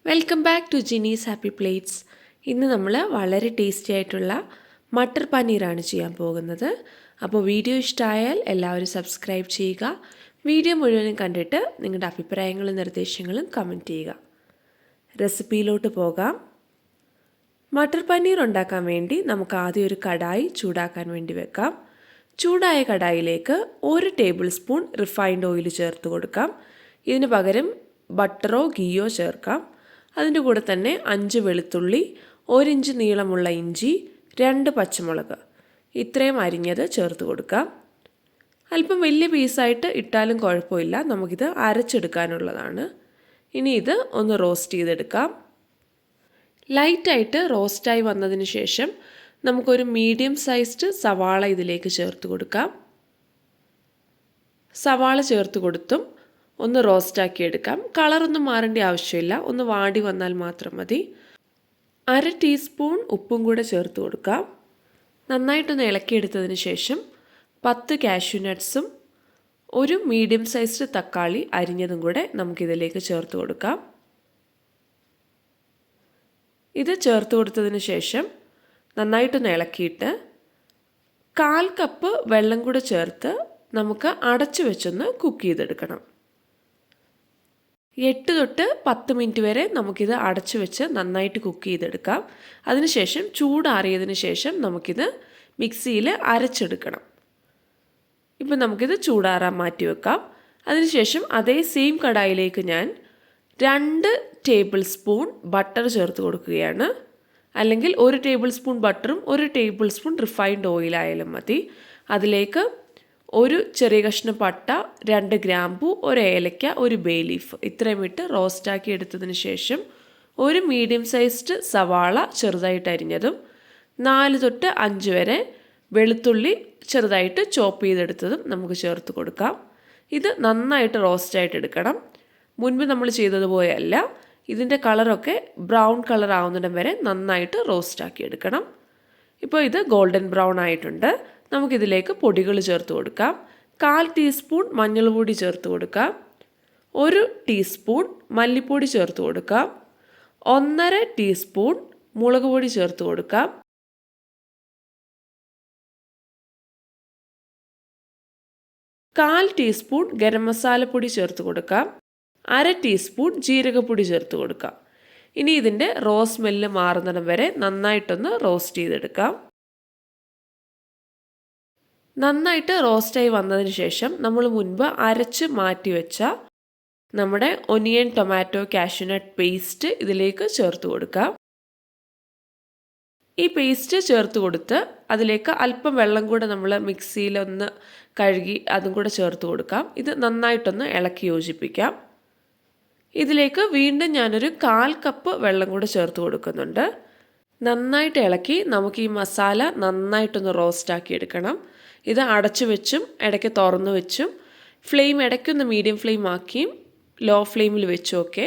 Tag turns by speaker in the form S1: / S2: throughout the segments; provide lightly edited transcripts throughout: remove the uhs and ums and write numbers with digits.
S1: Welcome back to Jini's happy plates. ഇന്ന് നമ്മൾ വളരെ ടേസ്റ്റി ആയിട്ടുള്ള മട്ടർ പനീറാണ് ചെയ്യാൻ പോകുന്നത്. അപ്പോൾ വീഡിയോ ഇഷ്ടമായാൽ എല്ലാവരും സബ്സ്ക്രൈബ് ചെയ്യുക. വീഡിയോ മുഴുവനും കണ്ടിട്ട് നിങ്ങളുടെ അഭിപ്രായങ്ങളും നിർദ്ദേശങ്ങളും കമൻറ്റ് ചെയ്യുക. റെസിപ്പിയിലോട്ട് പോകാം. മട്ടർ പനീർ ഉണ്ടാക്കാൻ വേണ്ടി നമുക്ക് ആദ്യം ഒരു കടായി ചൂടാക്കാൻ വേണ്ടി വെക്കാം. ചൂടായ കടായിലേക്ക് 1 ടേബിൾ സ്പൂൺ റിഫൈൻഡ് ഓയിൽ ചേർത്ത് കൊടുക്കാം. ഇതിന് പകരം ബട്ടറോ ഗീയോ ചേർക്കാം. അതിൻ്റെ കൂടെ തന്നെ 5 വെളുത്തുള്ളി, 1 ഇഞ്ച് നീളമുള്ള ഇഞ്ചി, 2 പച്ചമുളക് ഇത്രയും അരിഞ്ഞത് ചേർത്ത് കൊടുക്കാം. അല്പം വലിയ പീസായിട്ട് ഇട്ടാലും കുഴപ്പമില്ല, നമുക്കിത് അരച്ചെടുക്കാനുള്ളതാണ്. ഇനി ഇത് ഒന്ന് റോസ്റ്റ് ചെയ്തെടുക്കാം. ലൈറ്റായിട്ട് റോസ്റ്റായി വന്നതിന് ശേഷം നമുക്കൊരു മീഡിയം സൈസ്ഡ് സവാള ഇതിലേക്ക് ചേർത്ത് കൊടുക്കാം. സവാള ചേർത്ത് കൊടുത്തും ഒന്ന് റോസ്റ്റാക്കി എടുക്കാം. കളറൊന്നും മാറേണ്ട ആവശ്യമില്ല, ഒന്ന് വാടി വന്നാൽ മാത്രം മതി. 1/2 ടീസ്പൂൺ ഉപ്പും കൂടെ ചേർത്ത് കൊടുക്കാം. നന്നായിട്ടൊന്ന് ഇളക്കിയെടുത്തതിന് ശേഷം 10 കാഷ്യൂ നട്ട്സും 1 മീഡിയം സൈസ്ഡ് തക്കാളി അരിഞ്ഞതും കൂടെ നമുക്കിതിലേക്ക് ചേർത്ത് കൊടുക്കാം. ഇത് ചേർത്ത് കൊടുത്തതിന് ശേഷം നന്നായിട്ടൊന്ന് ഇളക്കിയിട്ട് 1/4 കപ്പ് വെള്ളം കൂടെ ചേർത്ത് നമുക്ക് അടച്ചു വെച്ചൊന്ന് കുക്ക് ചെയ്തെടുക്കണം. 8 തൊട്ട് 10 മിനിറ്റ് വരെ നമുക്കിത് അടച്ചു വെച്ച് നന്നായിട്ട് കുക്ക് ചെയ്തെടുക്കാം. അതിനുശേഷം ചൂടാറിയതിന് ശേഷം നമുക്കിത് മിക്സിയിൽ അരച്ചെടുക്കണം. ഇപ്പം നമുക്കിത് ചൂടാറാൻ മാറ്റി വെക്കാം. അതിനുശേഷം അതേ സെയിം കടായിലേക്ക് ഞാൻ 2 ടേബിൾ സ്പൂൺ ബട്ടർ ചേർത്ത് കൊടുക്കുകയാണ്. അല്ലെങ്കിൽ 1 ടേബിൾ സ്പൂൺ ബട്ടറും 1 ടേബിൾ സ്പൂൺ റിഫൈൻഡ് ഓയിലായാലും മതി. അതിലേക്ക് 1 ചെറിയ കഷ്ണം പട്ട, 2 ഗ്രാമ്പൂ, 1 ഏലക്ക, 1 ബേ ലീഫ് ഇത്രയും ഇട്ട് റോസ്റ്റാക്കി എടുത്തതിന് ശേഷം 1 മീഡിയം സൈസ്ഡ് സവാള ചെറുതായിട്ട് അരിഞ്ഞതും 4 തൊട്ട് 5 വരെ വെളുത്തുള്ളി ചെറുതായിട്ട് ചോപ്പ് ചെയ്തെടുത്തതും നമുക്ക് ചേർത്ത് കൊടുക്കാം. ഇത് നന്നായിട്ട് റോസ്റ്റായിട്ട് എടുക്കണം. മുൻപ് നമ്മൾ ചെയ്തതുപോലെയല്ല, ഇതിൻ്റെ കളറൊക്കെ ബ്രൗൺ കളർ ആവുന്നിടം വരെ നന്നായിട്ട് റോസ്റ്റാക്കി എടുക്കണം. ഇപ്പോൾ ഇത് ഗോൾഡൻ ബ്രൗൺ ആയിട്ടുണ്ട്. നമുക്കിതിലേക്ക് പൊടികൾ ചേർത്ത് കൊടുക്കാം. 1/4 ടീസ്പൂൺ മഞ്ഞൾപ്പൊടി ചേർത്ത് കൊടുക്കാം. 1 ടീസ്പൂൺ മല്ലിപ്പൊടി ചേർത്ത് കൊടുക്കാം. 1/2 ടീസ്പൂൺ മുളക് പൊടി ചേർത്ത് കൊടുക്കാം. 1/4 ടീസ്പൂൺ ഗരം മസാലപ്പൊടി ചേർത്ത് കൊടുക്കാം. 1/2 ടീസ്പൂൺ ജീരകപ്പൊടി ചേർത്ത് കൊടുക്കാം. ഇനി ഇതിൻ്റെ സ്മെല്ല് മാറുന്നിടം വരെ നന്നായിട്ടൊന്ന് റോസ്റ്റ് ചെയ്തെടുക്കാം. നന്നായിട്ട് റോസ്റ്റായി വന്നതിന് ശേഷം നമ്മൾ മുൻപ് അരച്ച് മാറ്റി വെച്ച നമ്മുടെ ഒനിയൻ ടൊമാറ്റോ കാഷ്യൂനട്ട് പേസ്റ്റ് ഇതിലേക്ക് ചേർത്ത് കൊടുക്കാം. ഈ പേസ്റ്റ് ചേർത്ത് കൊടുത്ത് അതിലേക്ക് അല്പം വെള്ളം കൂടെ നമ്മൾ മിക്സിയിലൊന്ന് കഴുകി അതും കൂടെ ചേർത്ത് കൊടുക്കാം. ഇത് നന്നായിട്ടൊന്ന് ഇളക്കി യോജിപ്പിക്കാം. ഇതിലേക്ക് വീണ്ടും ഞാനൊരു 1/4 കപ്പ് വെള്ളം കൂടെ ചേർത്ത് കൊടുക്കുന്നുണ്ട്. നന്നായിട്ട് ഇളക്കി നമുക്ക് ഈ മസാല നന്നായിട്ടൊന്ന് റോസ്റ്റാക്കി എടുക്കണം. ഇത് അടച്ചു വെച്ചും ഇടയ്ക്ക് തുറന്നു വെച്ചും ഫ്ലെയിം ഇടയ്ക്കൊന്ന് മീഡിയം ഫ്ലെയിം ആക്കിയും ലോ ഫ്ലെയിമിൽ വെച്ചുമൊക്കെ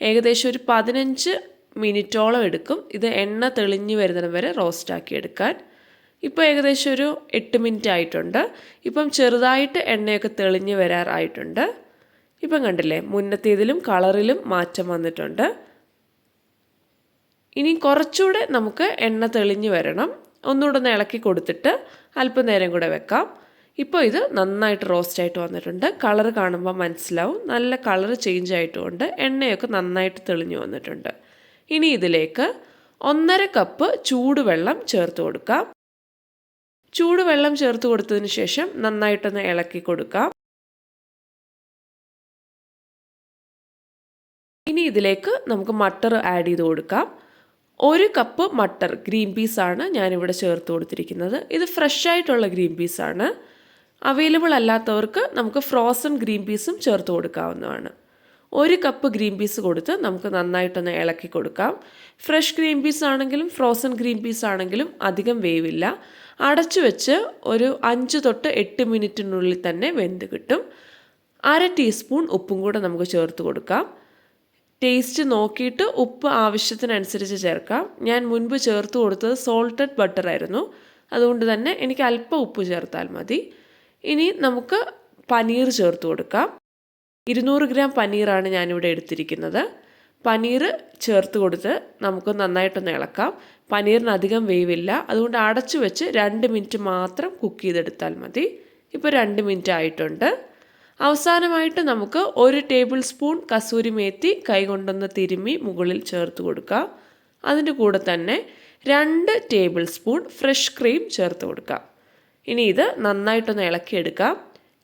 S1: ഏകദേശം ഒരു 15 മിനിറ്റോളം എടുക്കും ഇത് എണ്ണ തെളിഞ്ഞു വരുന്നിടം വരെ റോസ്റ്റാക്കി എടുക്കാൻ. ഇപ്പോൾ ഏകദേശം ഒരു 8 മിനിറ്റ് ആയിട്ടുണ്ട്. ഇപ്പം ചെറുതായിട്ട് എണ്ണയൊക്കെ തെളിഞ്ഞു വരാറായിട്ടുണ്ട്. ഇപ്പം കണ്ടില്ലേ, മുന്നത്തേതിലും കളറിലും മാറ്റം വന്നിട്ടുണ്ട്. ഇനി കുറച്ചുകൂടെ നമുക്ക് എണ്ണ തെളിഞ്ഞു വരണം. ഒന്നുകൂടെ ഒന്ന് ഇളക്കി കൊടുത്തിട്ട് അല്പനേരം കൂടെ വെക്കാം. ഇപ്പോൾ ഇത് നന്നായിട്ട് റോസ്റ്റായിട്ട് വന്നിട്ടുണ്ട്. കളർ കാണുമ്പോൾ മനസ്സിലാവും, നല്ല കളർ ചേഞ്ച് ആയിട്ടുകൊണ്ട് എണ്ണയൊക്കെ നന്നായിട്ട് തെളിഞ്ഞു വന്നിട്ടുണ്ട്. ഇനി ഇതിലേക്ക് 1/2 കപ്പ് ചൂടുവെള്ളം ചേർത്ത് കൊടുക്കാം. ചൂടുവെള്ളം ചേർത്ത് കൊടുത്തതിന് ശേഷം നന്നായിട്ടൊന്ന് ഇളക്കി കൊടുക്കാം. ഇനി ഇതിലേക്ക് നമുക്ക് മട്ടർ ആഡ് ചെയ്ത് കൊടുക്കാം. 1 കപ്പ് മട്ടർ ഗ്രീൻ പീസാണ് ഞാനിവിടെ ചേർത്ത് കൊടുത്തിരിക്കുന്നത്. ഇത് ഫ്രഷ് ആയിട്ടുള്ള ഗ്രീൻ പീസാണ്. അവൈലബിൾ അല്ലാത്തവർക്ക് നമുക്ക് ഫ്രോസൺ ഗ്രീൻ പീസും ചേർത്ത് കൊടുക്കാവുന്നതാണ്. 1 കപ്പ് ഗ്രീൻ പീസ് കൊടുത്ത് നമുക്ക് നന്നായിട്ടൊന്ന് ഇളക്കി കൊടുക്കാം. ഫ്രഷ് ഗ്രീൻ പീസ് ആണെങ്കിലും ഫ്രോസൺ ഗ്രീൻ പീസ് ആണെങ്കിലും അധികം വേവില്ല. അടച്ചു വെച്ച് ഒരു 5 തൊട്ട് 8 മിനിറ്റിനുള്ളിൽ തന്നെ വെന്ത് കിട്ടും. 1/2 ടീസ്പൂൺ ഉപ്പും കൂടെ നമുക്ക് ചേർത്ത് കൊടുക്കാം. ടേസ്റ്റ് നോക്കിയിട്ട് ഉപ്പ് ആവശ്യത്തിനനുസരിച്ച് ചേർക്കാം. ഞാൻ മുൻപ് ചേർത്ത് കൊടുത്തത് സോൾട്ടഡ് ബട്ടർ ആയിരുന്നു, അതുകൊണ്ട് തന്നെ എനിക്ക് അല്പം ഉപ്പ് ചേർത്താൽ മതി. ഇനി നമുക്ക് പനീർ ചേർത്ത് കൊടുക്കാം. 200 ഗ്രാം പനീറാണ് ഞാനിവിടെ എടുത്തിരിക്കുന്നത്. പനീർ ചേർത്ത് കൊടുത്ത് നമുക്ക് നന്നായിട്ടൊന്ന് ഇളക്കാം. പനീറിന് അധികം വേവില്ല, അതുകൊണ്ട് അടച്ചു വെച്ച് 2 മിനിറ്റ് മാത്രം കുക്ക് ചെയ്തെടുത്താൽ മതി. ഇപ്പോൾ 2 മിനിറ്റ് ആയിട്ടുണ്ട്. അവസാനമായിട്ട് നമുക്ക് 1 ടേബിൾ സ്പൂൺ കസൂരി മേത്തി കൈകൊണ്ടൊന്ന് തിരുമ്മി മുകളിൽ ചേർത്ത് കൊടുക്കാം. അതിൻ്റെ കൂടെ തന്നെ 2 ടേബിൾ സ്പൂൺ ഫ്രഷ് ക്രീം ചേർത്ത് കൊടുക്കാം. ഇനി ഇത് നന്നായിട്ടൊന്ന് ഇളക്കിയെടുക്കാം.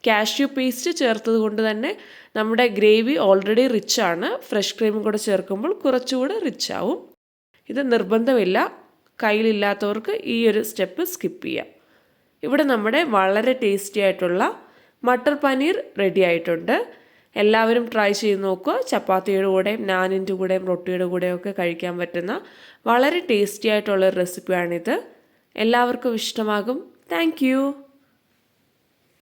S1: കാഷ്യൂ പേസ്റ്റ് ചേർത്തത് കൊണ്ട് തന്നെ നമ്മുടെ ഗ്രേവി ഓൾറെഡി റിച്ച് ആണ്. ഫ്രഷ് ക്രീമും കൂടെ ചേർക്കുമ്പോൾ കുറച്ചുകൂടെ റിച്ച് ആവും. ഇത് നിർബന്ധമില്ല, കയ്യിലില്ലാത്തവർക്ക് ഈ ഒരു സ്റ്റെപ്പ് സ്കിപ്പ് ചെയ്യാം. ഇവിടെ നമ്മുടെ വളരെ ടേസ്റ്റി ആയിട്ടുള്ള മട്ടർ പനീർ റെഡി ആയിട്ടുണ്ട്. എല്ലാവരും ട്രൈ ചെയ്ത് നോക്കുക. ചപ്പാത്തിയുടെ കൂടെയും നാനിൻ്റെ കൂടെയും റൊട്ടിയുടെ കൂടെയും ഒക്കെ കഴിക്കാൻ പറ്റുന്ന വളരെ ടേസ്റ്റി ആയിട്ടുള്ള റെസിപ്പിയാണിത്. എല്ലാവർക്കും ഇഷ്ടമാകും. താങ്ക്